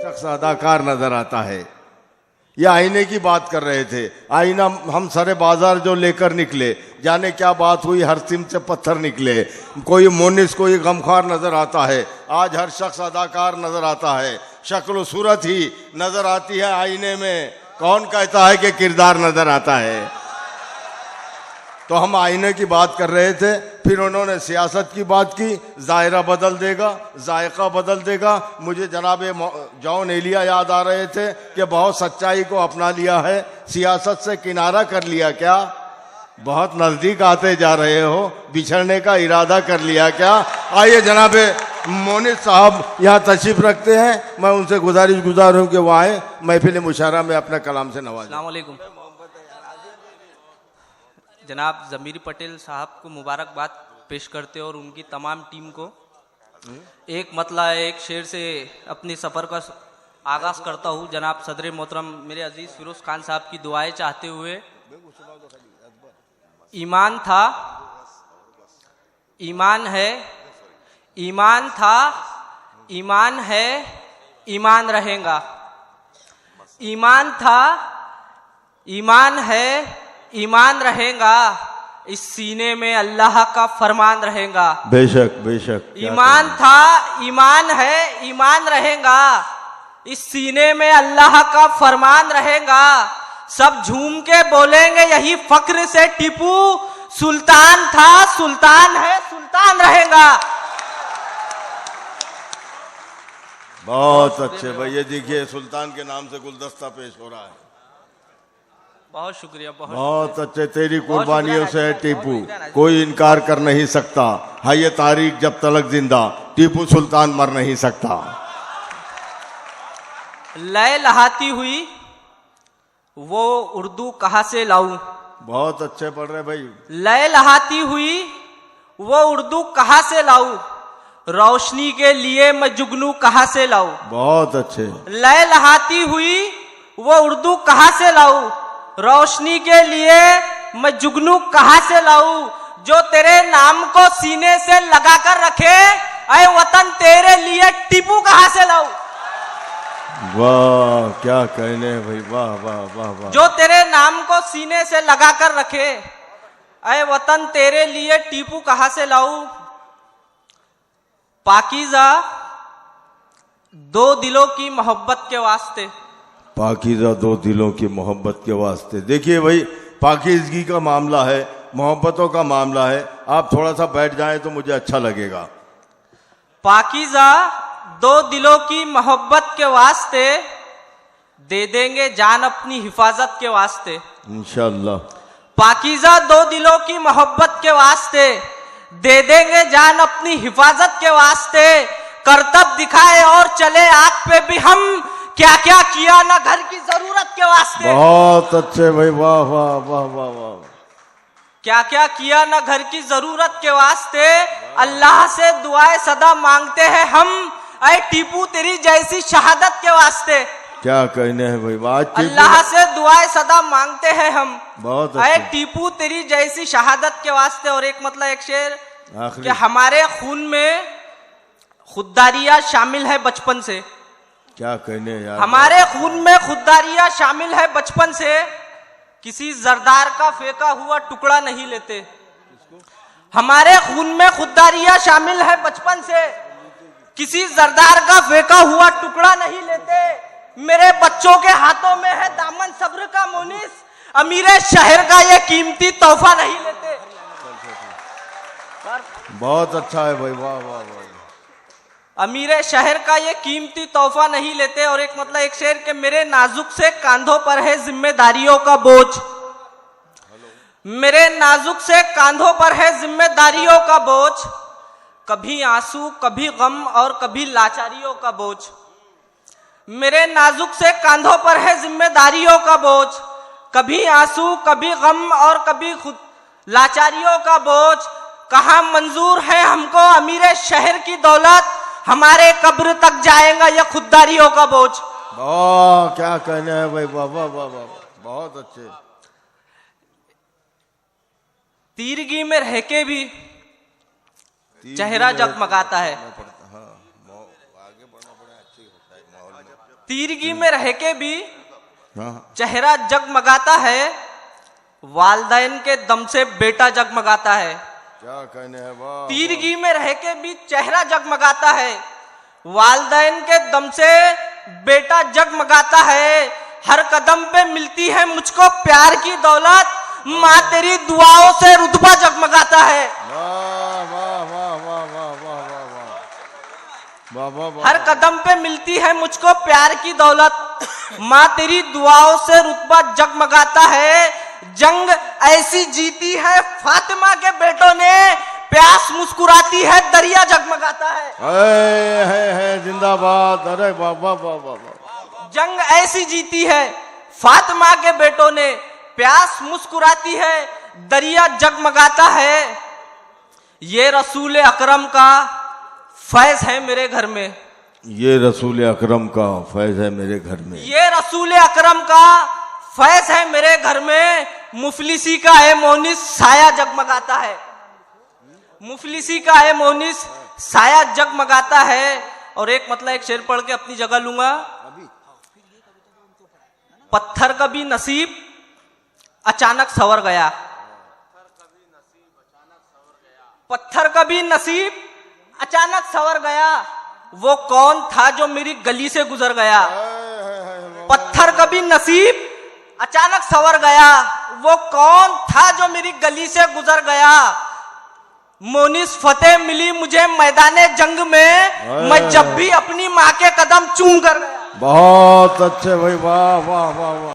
शख्स अदाकार नजर आता है। ये आईने की बात कर रहे थे। आईना हम सारे बाजार जो लेकर निकले, जाने क्या बात हुई, हर सिम से पत्थर निकले। कोई मोनिस, कोई गमखार नजर आता है। आज हर शख्स अदाकार नजर आता है। शक्ल सूरत ही नजर आती है आईने में। कौन कहता है कि किरदार नजर आता है? तो हम आईने की बात कर रहे थे, फिर उन्होंने सियासत की बात की। जायरा बदल देगा, जायका बदल देगा। मुझे जनाब जॉन एलिया याद आ रहे थे कि बहुत सच्चाई को अपना लिया है, सियासत से किनारा कर लिया क्या? बहुत नजदीक आते जा रहे हो, बिछड़ने का इरादा कर लिया क्या? आइए जनाब मोनिस साहब यहाँ तशरीफ रखते हैं। मैं उनसे गुजारिश हूँ कि वो आए, महफिल मुशारा में अपने कलाम से नवाजें। अस्सलाम वालेकुम। जनाब ज़मीर पटेल साहब को मुबारकबाद पेश करते और उनकी तमाम टीम को। एक मतला एक शेर से अपनी सफ़र का आगाज़ करता हूँ। जनाब सदर मोहतरम मेरे अजीज़ फिरोज़ खान साहब की दुआएं चाहते हुए। ईमान था, ईमान है, ईमान था, ईमान है, ईमान रहेगा। ईमान था, ईमान है, ईमान रहेगा। इस सीने में अल्लाह का फरमान रहेगा। बेशक बेशक। ईमान था, ईमान है, ईमान रहेगा। इस सीने में अल्लाह का फरमान रहेगा। सब झूम के बोलेंगे यही फक्र से, टीपू सुल्तान था, सुल्तान है, सुल्तान रहेगा। बहुत अच्छे भैया, देखिए सुल्तान के नाम से गुलदस्ता पेश हो रहा है। बहुत शुक्रिया। बहुत अच्छे, तेरी कुर्बानियों से है टीपू, कोई इनकार कर नहीं सकता। है ये तारीख जब तलक जिंदा, टीपू सुल्तान मर नहीं सकता। लय लहाती हुई वो उर्दू कहाँ से लाऊं? बहुत अच्छे पढ़ रहे भाई। लय लहाती हुई वो उर्दू कहाँ से लाऊं? रोशनी के लिए मैं जुगनू कहाँ से लाऊं? बहुत अच्छे। लय लहाती हुई वो उर्दू कहाँ से लाऊं? रोशनी के लिए मैं जुगनू कहाँ से लाऊं? जो तेरे नाम को सीने से लगा कर रखे, ऐ वतन तेरे लिए टीपू कहाँ से लाऊं? वाह क्या कहने भाई, वाह वाह वाह वाह। जो तेरे नाम को सीने से लगा कर रखे, ऐ वतन तेरे लिए टीपू कहाँ से लाऊं? पाकीज़ा दो दिलों की मोहब्बत के वास्ते। पाकीज़ा दो दिलों की मोहब्बत के वास्ते। देखिए भाई, पाकीज़गी का मामला है, मोहब्बतों का मामला है। आप थोड़ा सा बैठ जाएं तो मुझे अच्छा लगेगा। पाकीज़ा दो दिलों की मोहब्बत के वास्ते, दे देंगे जान अपनी हिफाजत के वास्ते। इंशाअल्लाह। पाकीज़ा दो दिलों की मोहब्बत के वास्ते, दे देंगे जान अपनी हिफाजत के वास्ते। करतब दिखाए और चले आग पे भी हम, क्या क्या किया ना घर की जरूरत के वास्ते। बहुत अच्छे भाई, वाह वाह वाह वाह वाह। क्या क्या किया ना घर की जरूरत के वास्ते। अल्लाह से दुआएं सदा मांगते हैं हम, ऐ टीपू तेरी जैसी शहादत के वास्ते। क्या कहने हैं भाई, बात अल्लाह से दुआएं सदा मांगते हैं हम, बहुत ऐ टीपू तेरी जैसी शहादत के वास्ते। और एक मतलब एक शेर कि हमारे खून में खुददारियां शामिल है बचपन से। क्या कहने यार, हमारे खून में खुददारियां शामिल है बचपन से। किसी जरदार का फेंका हुआ टुकड़ा नहीं लेते। हमारे खून में खुददारियां शामिल है बचपन से। किसी जरदार का फेंका हुआ टुकड़ा नहीं लेते। मेरे बच्चों के हाथों में है दामन सब्र का मुनिस, अमीरे शहर का ये कीमती तोहफा नहीं लेते। बहुत अच्छा है भाई, वाह वाह वाह। अमीरे शहर का ये कीमती तोहफा नहीं लेते। और एक मतलब एक शेर के मेरे नाजुक से कांधों पर है जिम्मेदारियों का बोझ। मेरे नाजुक से कांधों पर है जिम्मेदारियों का बोझ। कभी आंसू, कभी गम और कभी लाचारियों का बोझ। मेरे नाजुक से कांधों पर है जिम्मेदारियों का बोझ। कभी आंसू, कभी गम और कभी खुद लाचारियों का बोझ। कहाँ मंजूर है हमको अमीरे शहर की दौलत, हमारे कब्र तक जाएगा यह खुददारियों का बोझ। वाह क्या कहने हैं भाई, वाह वाह वाह वाह, बहुत अच्छे। तीरगी में रह के भी चेहरा जगमगाता है। तीरगी में रह के भी हाँ। चेहरा जगमगाता है, वालदैन के दम से बेटा जगमगाता है। क्या कहने हैं, वाह। तीरगी में रह के भी चेहरा जगमगाता है, वालदैन के दम से बेटा जगमगाता है। हर कदम पे मिलती है मुझको प्यार की दौलत, माँ तेरी दुआओं से रुतबा जगमगाता है। वाह वाह वाह वाह वाह वाह वाह वाह वाह वाह। हर कदम पे मिलती है मुझको प्यार की दौलत, माँ तेरी दुआओं से रुतबा जगमगाता है। जंग ऐसी जीती है फातिमा के बेटों ने, प्यास मुस्कुराती है दरिया जगमगाता है। जिंदाबाद। अरे वाह वाह वाह वाह वाह। जंग ऐसी जीती है फातिमा के बेटों ने, प्यास मुस्कुराती है दरिया जगमगाता है। ये रसूल अकरम का फैज है मेरे घर में, ये रसूल अकरम का फैज है मेरे घर में, ये रसूल अकरम का फैज है मेरे घर में। मुफलिसी का है मोनिस साया जगमगाता है, मुफलिसी का है मोनिस साया जगमगाता है। और एक मतलब एक शेर पढ़ के अपनी जगह लूंगा। पत्थर का भी नसीब अचानक संवर गया, पत्थर का भी नसीब अचानक संवर गया। वो कौन था जो मेरी गली से गुजर गया, पत्थर का भी नसीब अचानक संवर गया। वो कौन था जो मेरी गली से गुजर गया। मोनिस फतेह मिली मुझे मैदाने जंग में, मैं जब भी अपनी माँ के कदम चूम कर गया। बहुत अच्छे भाई, वाह वाह वाह वाह।